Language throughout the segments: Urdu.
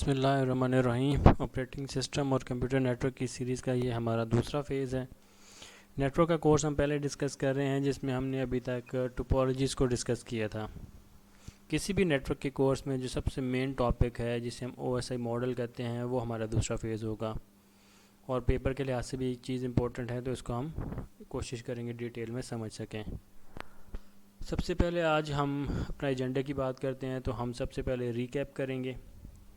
بسم اللہ الرحمن الرحیم۔ آپریٹنگ سسٹم اور کمپیوٹر نیٹورک کی سیریز کا یہ ہمارا دوسرا فیز ہے۔ نیٹورک کا کورس ہم پہلے ڈسکس کر رہے ہیں، جس میں ہم نے ابھی تک ٹوپولوجیز کو ڈسکس کیا تھا۔ کسی بھی نیٹورک کے کورس میں جو سب سے مین ٹاپک ہے، جسے ہم او ایس آئی ماڈل کہتے ہیں، وہ ہمارا دوسرا فیز ہوگا، اور پیپر کے لحاظ سے بھی ایک چیز امپورٹنٹ ہے، تو اس کو ہم کوشش کریں گے ڈیٹیل میں سمجھ سکیں۔ سب سے پہلے آج ہم اپنا ایجنڈے کی بات کرتے ہیں، تو ہم سب سے پہلے ریکیپ کریں گے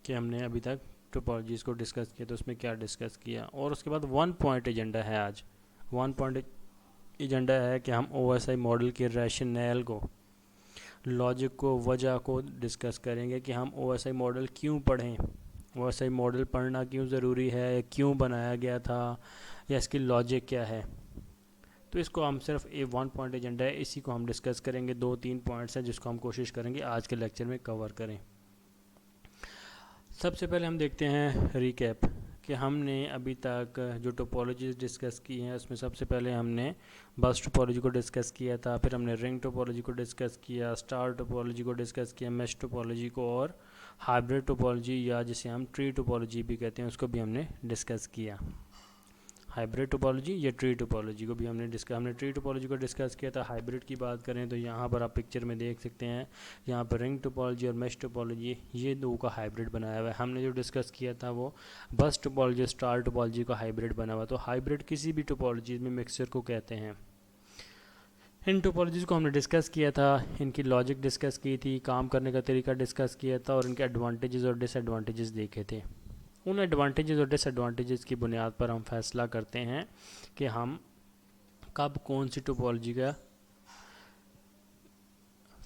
کہ ہم نے ابھی تک ٹوپولوجیز کو ڈسکس کیا، تو اس میں کیا ڈسکس کیا، اور اس کے بعد 1 پوائنٹ ایجنڈا ہے آج۔ 1 پوائنٹ ایجنڈا ہے کہ ہم او ایس آئی ماڈل کے ریشنیل کو، لاجک کو، وجہ کو ڈسکس کریں گے کہ ہم او ایس آئی ماڈل کیوں پڑھیں، او ایس آئی ماڈل پڑھنا کیوں ضروری ہے، کیوں بنایا گیا تھا، یا اس کی لاجک کیا ہے۔ تو اس کو ہم صرف 1 پوائنٹ ایجنڈا ہے، اسی کو ہم ڈسکس کریں گے۔ 2-3 پوائنٹس ہیں جس کو ہم کوشش کریں گے آج کے لیکچر میں کور کریں۔ سب سے پہلے ہم دیکھتے ہیں ریکیپ کہ ہم نے ابھی تک جو ٹوپولوجیز ڈسکس کی ہیں، اس میں سب سے پہلے ہم نے بس ٹوپولوجی کو ڈسکس کیا تھا، پھر ہم نے رنگ ٹوپولوجی کو ڈسکس کیا، اسٹار ٹوپولوجی کو ڈسکس کیا، میش ٹوپولوجی کو، اور ہائبرڈ ٹوپولوجی یا جسے ہم ٹری ٹوپولوجی بھی کہتے ہیں، اس کو بھی ہم نے ڈسکس کیا۔ ہائبرڈ ٹوپولوجی یا ٹری ٹوپولوجی کو بھی ہم نے ٹری ٹوپولوجی کو ڈسکس کیا تھا۔ ہائبرڈ کی بات کریں تو یہاں پر آپ پکچر میں دیکھ سکتے ہیں، یہاں پر رنگ ٹوپولوجی اور میش ٹوپولوجی، یہ دو کا ہائبرڈ بنایا ہوا ہے۔ ہم نے جو ڈسکس کیا تھا وہ بس ٹوپولوجی، اسٹار ٹوپولوجی کا ہائبرڈ بنا ہوا، تو ہائبرڈ کسی بھی ٹوپولوجی میں مکسچر کو کہتے ہیں۔ ان ٹوپولوجیز کو ہم نے ڈسکس کیا تھا، ان کی لاجک ڈسکس کی تھی، کام کرنے کا طریقہ ڈسکس کیا تھا، اور ان کے ایڈوانٹیجز اور ڈس ایڈوانٹیجز دیکھے تھے۔ ان ایڈوانٹیجز اور ڈس ایڈوانٹیجز کی بنیاد پر ہم فیصلہ کرتے ہیں کہ ہم کب کون سی ٹوپولوجی کا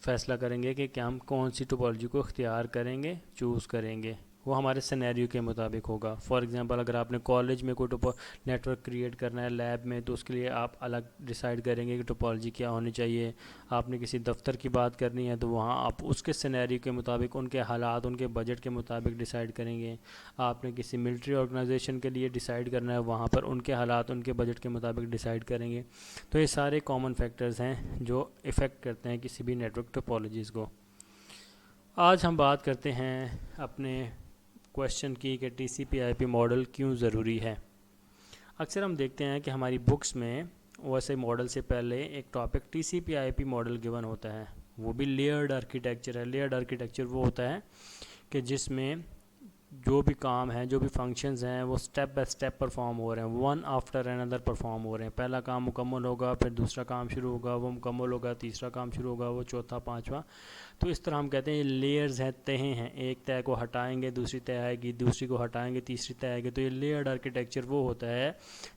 فیصلہ کریں گے، کہ کیا ہم کون سی ٹوپولوجی کو اختیار کریں گے، چوز کریں گے۔ وہ ہمارے سینیریو کے مطابق ہوگا۔ فار ایگزامپل، اگر آپ نے کالج میں کوئی نیٹورک کریٹ کرنا ہے لیب میں، تو اس کے لیے آپ الگ ڈیسائیڈ کریں گے کہ ٹوپولوجی کیا ہونی چاہیے۔ آپ نے کسی دفتر کی بات کرنی ہے، تو وہاں آپ اس کے سینیریو کے مطابق، ان کے حالات، ان کے بجٹ کے مطابق ڈیسائیڈ کریں گے۔ آپ نے کسی ملٹری آرگنائزیشن کے لیے ڈیسائیڈ کرنا ہے، وہاں پر ان کے حالات، ان کے بجٹ کے مطابق ڈیسائیڈ کریں گے۔ تو یہ سارے کامن فیکٹرز ہیں جو افیکٹ کرتے ہیں کسی بھی نیٹورک ٹوپولوجیز کو۔ آج ہم بات کرتے ہیں اپنے کویشچن کی کہ T C P I P model کیوں ضروری ہے۔ اکثر ہم دیکھتے ہیں کہ ہماری بکس میں او ایس آئی ماڈل سے پہلے ایک topic T C P I P model given ہوتا ہے، وہ بھی لیئرڈ آرکیٹیکچر ہے۔ لیئرڈ آرکیٹیکچر وہ ہوتا ہے کہ جس میں جو بھی کام ہیں، جو بھی فنکشنز ہیں، وہ سٹیپ بائی سٹیپ پرفارم ہو رہے ہیں، ون آفٹر اندر پرفارم ہو رہے ہیں۔ پہلا کام مکمل ہوگا، پھر دوسرا کام شروع ہوگا، وہ مکمل ہوگا، تیسرا کام شروع ہوگا، وہ چوتھا، پانچواں۔ تو اس طرح ہم کہتے ہیں یہ لیئرز ہیں، تہیں ہیں۔ ایک تہہ کو ہٹائیں گے، دوسری تہہ آئے گی، دوسری کو ہٹائیں گے، تیسری تہہ آئے گی۔ تو یہ لیئرڈ آرکیٹیکچر وہ ہوتا ہے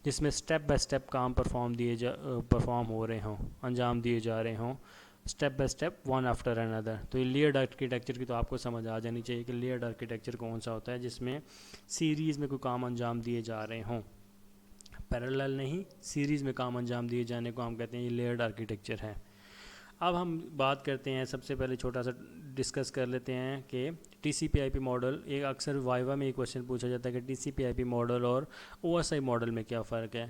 جس میں سٹیپ بائی سٹیپ کام پرفارم ہو رہے ہوں، انجام دیے جا رہے ہوں، step by step, one after another. تو یہ لیئرڈ آرکیٹیکچر کی تو آپ کو سمجھ آ جانی چاہیے کہ لیئرڈ آرکیٹیکچر کون سا ہوتا ہے، جس میں سیریز میں کوئی کام انجام دیے جا رہے ہوں، پیرالل نہیں، سیریز میں کام انجام دیے جانے کو ہم کہتے ہیں یہ لیئرڈ آرکیٹیکچر ہے۔ اب ہم بات کرتے ہیں، سب سے پہلے چھوٹا سا ڈسکس کر لیتے ہیں کہ T C P I P model, ایک اکثر وائوا میں ایک کویشچن پوچھا جاتا ہے کہ T C P I P model اور او ایس آئی ماڈل میں کیا فرق ہے۔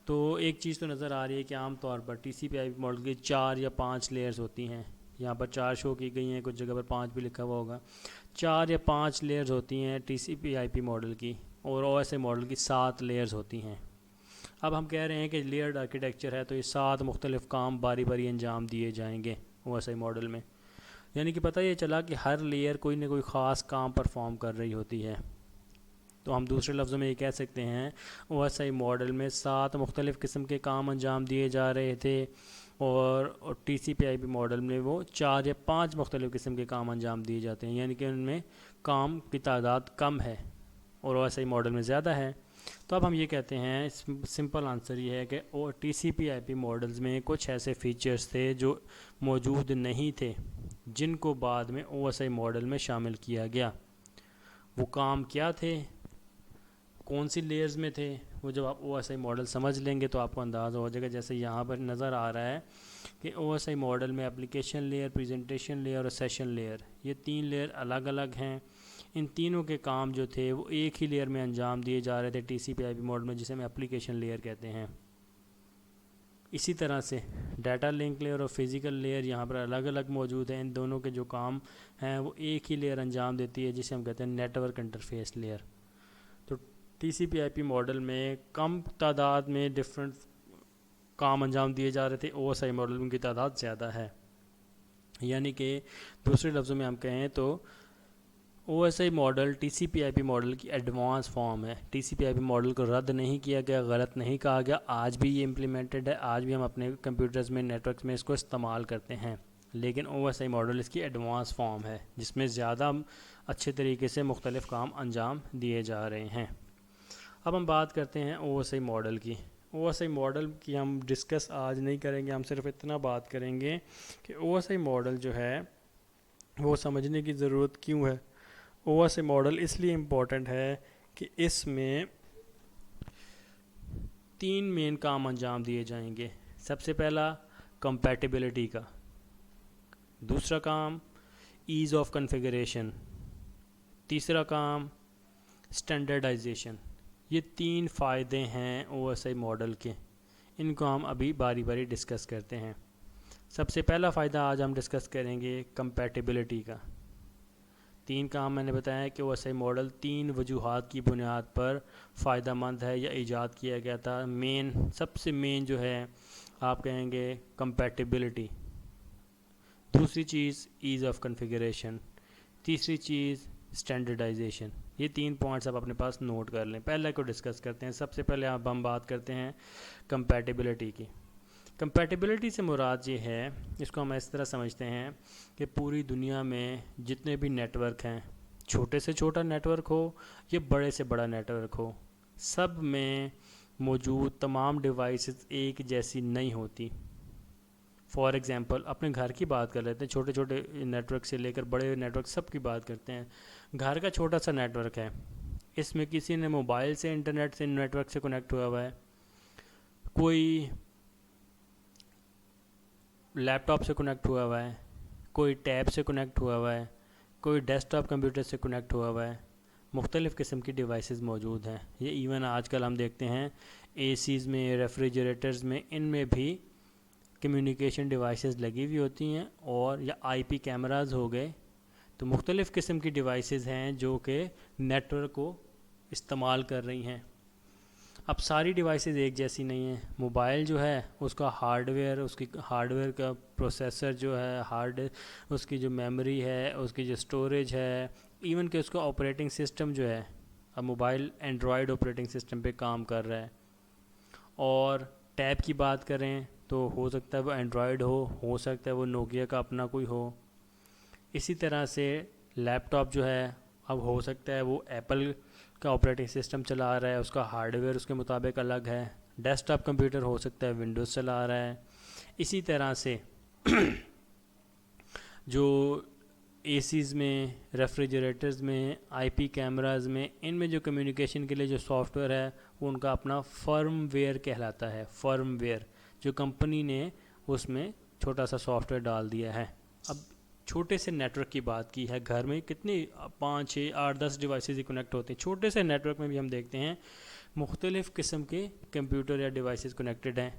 تو ایک چیز تو نظر آ رہی ہے کہ عام طور پر T C P I P model کی 4 یا 5 لیئرز ہوتی ہیں۔ یہاں پر 4 شو کی گئی ہیں، کچھ جگہ پر 5 بھی لکھا ہوا ہوگا۔ 4 یا 5 لیئرز ہوتی ہیں T C P I P model کی، اور او ایس آئی ماڈل کی 7 لیئرز ہوتی ہیں۔ اب ہم کہہ رہے ہیں کہ لیئرڈ آرکیٹیکچر ہے، تو یہ 7 مختلف کام باری باری انجام دیے جائیں گے او ایس آئی ماڈل میں۔ یعنی کہ پتہ یہ چلا کہ ہر لیئر کوئی نہ کوئی خاص کام پرفارم کر رہی ہوتی ہے۔ تو ہم دوسرے لفظوں میں یہ کہہ سکتے ہیں او ایس آئی ماڈل میں 7 مختلف قسم کے کام انجام دیے جا رہے تھے، اور T C P I P model میں وہ 4 یا 5 مختلف قسم کے کام انجام دیے جاتے ہیں، یعنی کہ ان میں کام کی تعداد کم ہے اور او ایس آئی ماڈل میں زیادہ ہے۔ تو اب ہم یہ کہتے ہیں، سمپل آنسر یہ ہے کہ T C P I P models میں کچھ ایسے فیچرز تھے جو موجود نہیں تھے، جن کو بعد میں او ایس آئی ماڈل میں شامل کیا گیا۔ وہ کام کیا تھے، کون سی لیئرز میں تھے، وہ جب آپ او ایس آئی ماڈل سمجھ لیں گے تو آپ کو اندازہ ہو جائے گا۔ جیسے یہاں پر نظر آ رہا ہے کہ او ایس آئی ماڈل میں اپلیکیشن لیئر، پریزنٹیشن لیئر اور سیشن لیئر، یہ 3 لیئر الگ الگ ہیں۔ ان تینوں کے کام جو تھے وہ ایک ہی لیئر میں انجام دیے جا رہے تھے T C P I P model میں، جسے ہم اپلیکیشن لیئر کہتے ہیں۔ اسی طرح سے ڈیٹا لنک لیئر اور فزیکل لیئر یہاں پر الگ الگ موجود ہیں. ان دونوں کے جو کام ہیں وہ ایک ہی لیئر انجام دیتی ہے جسے ہم کہتے ہیں نیٹ ورک انٹرفیس لیئر. تو T C P I P model میں کم تعداد میں ڈفرینٹ کام انجام دیے جا رہے تھے. او ایس آئی ماڈل میں ان کی تعداد زیادہ ہے. یعنی کہ دوسرے لفظوں میں ہم کہیں تو O S I model T C P I P model کی ایڈوانس فارم ہے. T C P I P model کو رد نہیں کیا گیا, غلط نہیں کہا گیا. آج بھی یہ امپلیمنٹڈ ہے, آج بھی ہم اپنے کمپیوٹرز میں نیٹ ورکس میں اس کو استعمال کرتے ہیں. لیکن او ایس آئی ماڈل اس کی ایڈوانس فارم ہے جس میں زیادہ اچھے طریقے سے مختلف کام انجام دیے جا رہے ہیں. اب ہم بات کرتے ہیں او ایس آئی ماڈل کی. او ایس آئی ماڈل کی ہم ڈسکس آج نہیں کریں گے, ہم صرف اتنا بات کریں گے کہ او ایس آئی ماڈل جو ہے وہ سمجھنے کی ضرورت کیوں ہے. او ایس آئی ماڈل اس لیے امپورٹنٹ ہے کہ اس میں 3 مین کام انجام دیے جائیں گے. سب سے پہلا کمپیٹیبلٹی کا, دوسرا کام ایز آف کنفیگریشن, تیسرا کام اسٹینڈرڈائزیشن. یہ 3 فائدے ہیں او ایس آئی ماڈل کے. ان کو ہم ابھی باری باری ڈسکس کرتے ہیں. سب سے پہلا فائدہ آج ہم ڈسکس کریں گے کمپیٹیبلٹی کا. 3 کام میں نے بتایا کہ او ایس آئی ماڈل 3 وجوہات کی بنیاد پر فائدہ مند ہے یا ایجاد کیا گیا تھا. سب سے مین جو ہے آپ کہیں گے کمپیٹیبلٹی, دوسری چیز ایز آف کنفیگریشن, تیسری چیز اسٹینڈرڈائزیشن. یہ 3 پوائنٹس آپ اپنے پاس نوٹ کر لیں. پہلے کو ڈسکس کرتے ہیں. سب سے پہلے اب ہم بات کرتے ہیں کمپیٹیبلٹی کی. کمپیٹیبلٹی سے مراد یہ ہے, اس کو ہم اس طرح سمجھتے ہیں کہ پوری دنیا میں جتنے بھی نیٹ ورک ہیں, چھوٹے سے چھوٹا نیٹ ورک ہو یا بڑے سے بڑا نیٹ ورک ہو, سب میں موجود تمام ڈیوائسز ایک جیسی نہیں ہوتی. فار ایگزامپل اپنے گھر کی بات کر لیتے ہیں, چھوٹے چھوٹے نیٹ ورک سے لے کر بڑے نیٹ ورک سب کی بات کرتے ہیں. گھر کا چھوٹا سا نیٹ ورک ہے, اس میں کسی نے موبائل سے انٹرنیٹ سے نیٹ ورک سے کنیکٹ ہوا ہوا ہے, کوئی لیپ ٹاپ سے کنیکٹ ہوا ہوا ہے, کوئی ٹیب سے کنیکٹ ہوا ہوا ہے, کوئی ڈیسک ٹاپ کمپیوٹر سے کنیکٹ ہوا ہوا ہے. مختلف قسم کی ڈیوائسز موجود ہیں. یہ ایون آج کل ہم دیکھتے ہیں اے سیز میں, ریفریجریٹرز میں, ان میں بھی کمیونیکیشن ڈیوائسز لگی ہوئی ہوتی ہیں. اور یا آئی پی کیمراز ہو گئے. تو مختلف قسم کی ڈیوائسز ہیں جو کہ نیٹ ورک کو استعمال کر رہی ہیں. اب ساری ڈیوائسز ایک جیسی نہیں ہیں. موبائل جو ہے اس کا ہارڈ ویئر, اس کی ہارڈ ویئر کا پروسیسر جو ہے, اس کی جو میموری ہے, اس کی جو اسٹوریج ہے, ایون کہ اس کا آپریٹنگ سسٹم جو ہے, اب موبائل اینڈرائڈ آپریٹنگ سسٹم پہ کام کر رہا ہے. اور ٹیب کی بات کریں تو ہو سکتا ہے وہ اینڈرائڈ ہو سکتا ہے وہ نوکیا کا اپنا کوئی ہو. اسی طرح سے لیپ ٹاپ جو ہے اب ہو سکتا ہے وہ ایپل کا آپریٹنگ سسٹم چلا رہا ہے, اس کا ہارڈ ویئر اس کے مطابق الگ ہے. ڈیسک ٹاپ کمپیوٹر ہو سکتا ہے ونڈوز چلا رہا ہے. اسی طرح سے جو اے سیز میں, ریفریجریٹرز میں, آئی پی کیمراز میں, ان میں جو کمیونیکیشن کے لیے جو سافٹ ویئر ہے وہ ان کا اپنا فرم ویئر کہلاتا ہے. فرم ویئر جو کمپنی نے اس میں چھوٹا سا سافٹ ویئر ڈال دیا ہے. اب چھوٹے سے نیٹ ورک کی بات کی ہے, گھر میں کتنی 5 6 8 10 ڈیوائسز ہی کنیکٹ ہوتے ہیں. چھوٹے سے نیٹ ورک میں بھی ہم دیکھتے ہیں مختلف قسم کے کمپیوٹر یا ڈیوائسز کنیکٹڈ ہیں.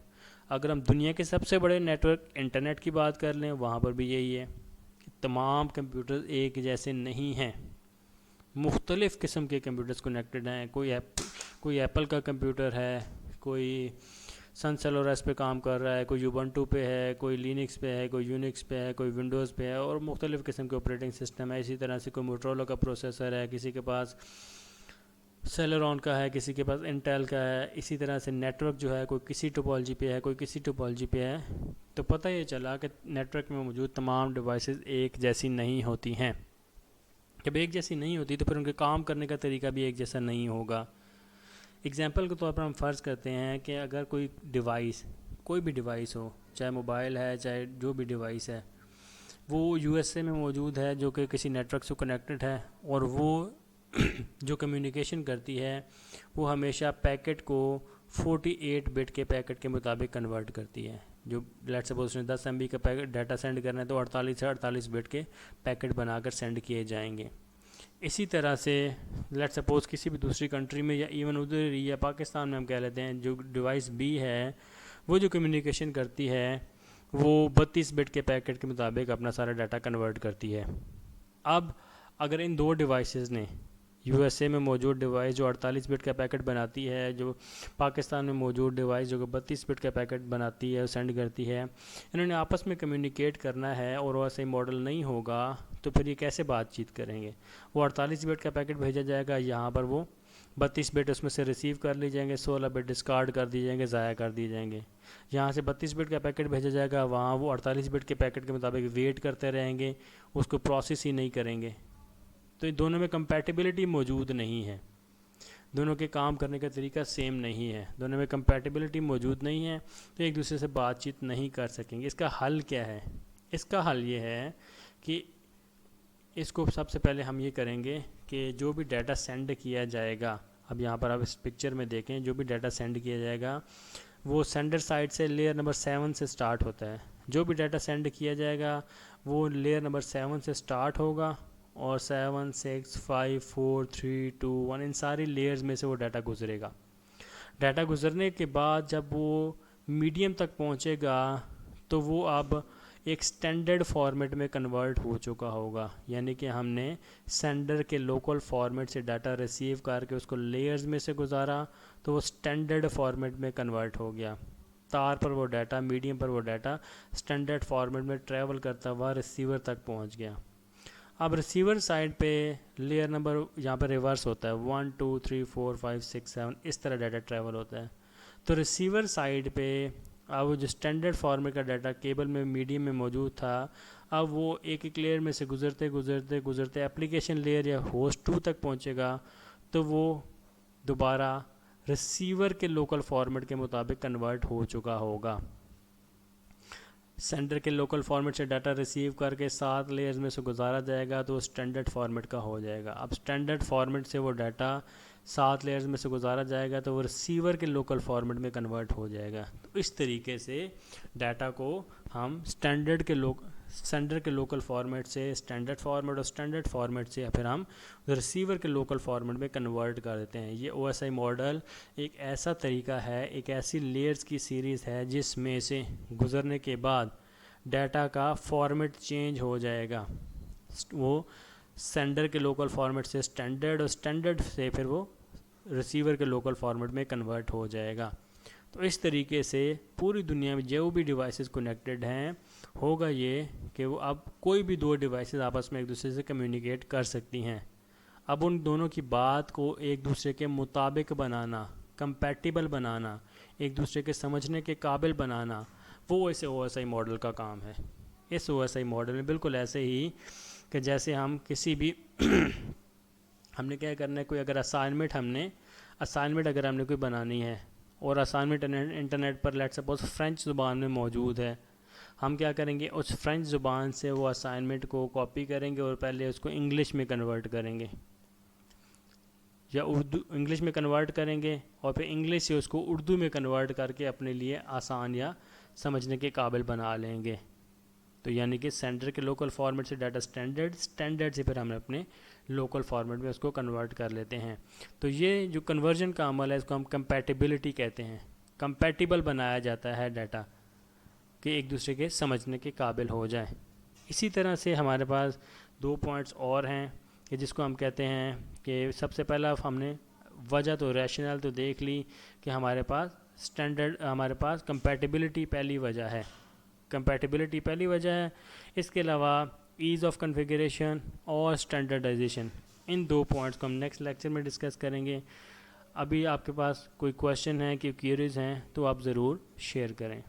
اگر ہم دنیا کے سب سے بڑے نیٹ ورک انٹرنیٹ کی بات کر لیں, وہاں پر بھی یہی ہے کہ تمام کمپیوٹر ایک جیسے نہیں ہیں. مختلف قسم کے کمپیوٹرز کنیکٹڈ ہیں. کوئی ایپل کا کمپیوٹر ہے, کوئی سن سیلورس پہ کام کر رہا ہے, کوئی یوبنٹو پہ ہے, کوئی لینکس پہ ہے, کوئی یونکس پہ ہے, کوئی ونڈوز پہ ہے, اور مختلف قسم کے آپریٹنگ سسٹم ہے. اسی طرح سے کوئی موٹرولا کا پروسیسر ہے, کسی کے پاس سیلرون کا ہے, کسی کے پاس انٹیل کا ہے. اسی طرح سے نیٹ ورک جو ہے کوئی کسی ٹوپالوجی پہ ہے, کوئی کسی ٹوپالوجی پہ ہے. تو پتہ یہ چلا کہ نیٹ ورک میں موجود تمام ڈیوائسز ایک جیسی نہیں ہوتی ہیں. جب ایک جیسی نہیں ہوتی تو پھر ان کے کام کرنے کا طریقہ بھی ایک جیسا نہیں ہوگا. اگزامپل کے طور پر ہم فرض کرتے ہیں کہ اگر کوئی بھی ڈیوائس ہو, چاہے موبائل ہے چاہے جو بھی ڈیوائس ہے, وہ یو ایس اے میں موجود ہے جو کہ کسی نیٹ ورک سے کنیکٹڈ ہے, اور وہ جو کمیونیکیشن کرتی ہے وہ ہمیشہ پیکٹ کو 48 بٹ کے پیکٹ کے مطابق کنورٹ کرتی ہے. جو لیٹ سپوز نے 10 MB کا پیکٹ ڈیٹا سینڈ کرنا ہے تو 48 سے 48 بٹ کے پیکٹ بنا کر سینڈ کیے جائیں گے. اسی طرح سے لیٹ سپوز کسی بھی دوسری کنٹری میں یا ایون ادھر یا پاکستان میں ہم کہہ لیتے ہیں جو ڈیوائس بی ہے وہ جو کمیونیکیشن کرتی ہے وہ 32 بٹ کے پیکٹ کے مطابق اپنا سارا ڈاٹا کنورٹ کرتی ہے. اب اگر ان دو ڈیوائسز نے یو ایس اے میں موجود ڈیوائس جو 48 بٹ کا پیکٹ بناتی ہے, جو پاکستان میں موجود ڈیوائس جو کہ 32 بٹ کا پیکٹ بناتی ہے اور سینڈ کرتی ہے, انہوں نے آپس میں کمیونیکیٹ کرنا ہے اور ویسے ماڈل نہیں ہوگا تو پھر یہ کیسے بات چیت کریں گے؟ وہ 48 بٹ کا پیکٹ بھیجا جائے گا, یہاں پر وہ 32 بٹ اس میں سے ریسیو کر لی جائیں گے, 16 بٹ ڈسکارڈ کر دی جائیں گے, ضائع کر دی جائیں گے. یہاں سے 32 بٹ کا پیکٹ بھیجا جائے گا, وہاں وہ 48 بٹ کے پیکٹ کے مطابق ویٹ کرتے رہیں گے, اس کو پروسیس ہی نہیں کریں گے. تو ان دونوں میں کمپیٹیبلٹی موجود نہیں ہے, دونوں کے کام کرنے کا طریقہ سیم نہیں ہے, دونوں میں کمپیٹیبلٹی موجود نہیں ہے, تو ایک دوسرے سے بات چیت نہیں کر سکیں گے. اس کا حل کیا ہے؟ اس کا حل یہ ہے کہ اس کو سب سے پہلے ہم یہ کریں گے کہ جو بھی ڈیٹا سینڈ کیا جائے گا, اب یہاں پر آپ اس پکچر میں دیکھیں, جو بھی ڈیٹا سینڈ کیا جائے گا وہ سینڈر سائٹ سے لیئر نمبر 7 سے سٹارٹ ہوتا ہے. جو بھی ڈیٹا سینڈ کیا جائے گا وہ لیئر نمبر 7 سے سٹارٹ ہوگا, اور 7 6 5 4 3 2 1 ان ساری لیئرز میں سے وہ ڈیٹا گزرے گا. ڈیٹا گزرنے کے بعد جب وہ میڈیم تک پہنچے گا تو وہ اب ایک سٹینڈرڈ فارمیٹ میں کنورٹ ہو چکا ہوگا, یعنی کہ ہم نے سینڈر کے لوکل فارمیٹ سے ڈاٹا ریسیو کر کے اس کو لیئرز میں سے گزارا تو وہ سٹینڈرڈ فارمیٹ میں کنورٹ ہو گیا. تار پر وہ ڈیٹا, میڈیم پر وہ ڈیٹا سٹینڈرڈ فارمیٹ میں ٹریول کرتا ہوا ریسیور تک پہنچ گیا. اب ریسیور سائڈ پہ لیئر نمبر یہاں پہ ریورس ہوتا ہے, 1 2 3 4 5 6 7 اس طرح ڈیٹا ٹریول ہوتا ہے. تو ریسیور سائڈ پہ اب جو اسٹینڈرڈ فارمیٹ کا ڈیٹا کیبل میں میڈیم میں موجود تھا, اب وہ ایک ایک لیئر میں سے گزرتے اپلیکیشن لیئر یا ہوسٹ 2 تک پہنچے گا تو وہ دوبارہ ریسیور کے لوکل فارمیٹ کے مطابق کنورٹ ہو چکا ہوگا. سینڈر کے لوکل فارمیٹ سے ڈاٹا ریسیو کر کے 7 لیئرز میں سے گزارا جائے گا تو وہ اسٹینڈرڈ فارمیٹ کا ہو جائے گا. اب اسٹینڈرڈ فارمیٹ سے وہ ڈاٹا 7 لیئرز میں سے گزارا جائے گا تو وہ ریسیور کے لوکل فارمیٹ میں کنورٹ ہو جائے گا. تو اس طریقے سے ڈاٹا کو ہم سینڈر کے لوکل فارمیٹ سے اسٹینڈرڈ فارمیٹ اور اسٹینڈرڈ فارمیٹ سے پھر ہم ریسیور کے لوکل فارمیٹ میں کنورٹ کر دیتے ہیں. یہ او ایس آئی ماڈل ایک ایسا طریقہ ہے, ایک ایسی لیئرز کی سیریز ہے جس میں سے گزرنے کے بعد ڈیٹا کا فارمیٹ چینج ہو جائے گا. وہ سینڈر کے لوکل فارمیٹ سے اسٹینڈرڈ اور اسٹینڈرڈ سے پھر وہ ریسیور کے لوکل فارمیٹ میں کنورٹ ہو جائے گا. تو اس طریقے سے پوری دنیا میں جو بھی ڈیوائسز کنیکٹڈ ہیں ہوگا یہ کہ وہ اب کوئی بھی دو ڈیوائسز آپس میں ایک دوسرے سے کمیونیکیٹ کر سکتی ہیں. اب ان دونوں کی بات کو ایک دوسرے کے مطابق بنانا, کمپیٹیبل بنانا, ایک دوسرے کے سمجھنے کے قابل بنانا, وہ ایسے او ایس آئی ماڈل کا کام ہے. اس او ایس آئی ماڈل میں بالکل ایسے ہی کہ جیسے ہم کسی بھی ہم نے کیا کرنا ہے, کوئی اگر اسائنمنٹ اگر ہم نے کوئی بنانی ہے اور اسائنمنٹ انٹرنیٹ پر لیٹ سپوز فرینچ زبان میں موجود ہے, ہم کیا کریں گے اس فرینچ زبان سے وہ اسائنمنٹ کو کاپی کریں گے اور پہلے اس کو انگلش میں کنورٹ کریں گے یا انگلش میں کنورٹ کریں گے اور پھر انگلش سے اس کو اردو میں کنورٹ کر کے اپنے لیے آسان یا سمجھنے کے قابل بنا لیں گے. تو یعنی کہ سینڈر کے لوکل فارمیٹ سے ڈاٹا اسٹینڈرڈ سے پھر ہم اپنے لوکل فارمیٹ میں اس کو کنورٹ کر لیتے ہیں. تو یہ جو کنورژن کا عمل ہے اس کو ہم کمپیٹیبلٹی کہتے ہیں. کمپیٹیبل بنایا جاتا ہے ڈاٹا کہ ایک دوسرے کے سمجھنے کے قابل ہو جائیں. اسی طرح سے ہمارے پاس 2 پوائنٹس اور ہیں کہ جس کو ہم کہتے ہیں کہ سب سے پہلا ہم نے وجہ تو ریشنل تو دیکھ لی کہ ہمارے پاس کمپیٹیبلٹی پہلی وجہ ہے. کمپیٹیبلٹی پہلی وجہ ہے. اس کے علاوہ ایز آف کنفیگریشن اور اسٹینڈرڈائزیشن, ان 2 پوائنٹس کو ہم نیکسٹ لیکچر میں ڈسکس کریں گے. ابھی آپ کے پاس کوئی کویشچن ہے کہ کیوریز ہیں تو آپ ضرور شیئر کریں.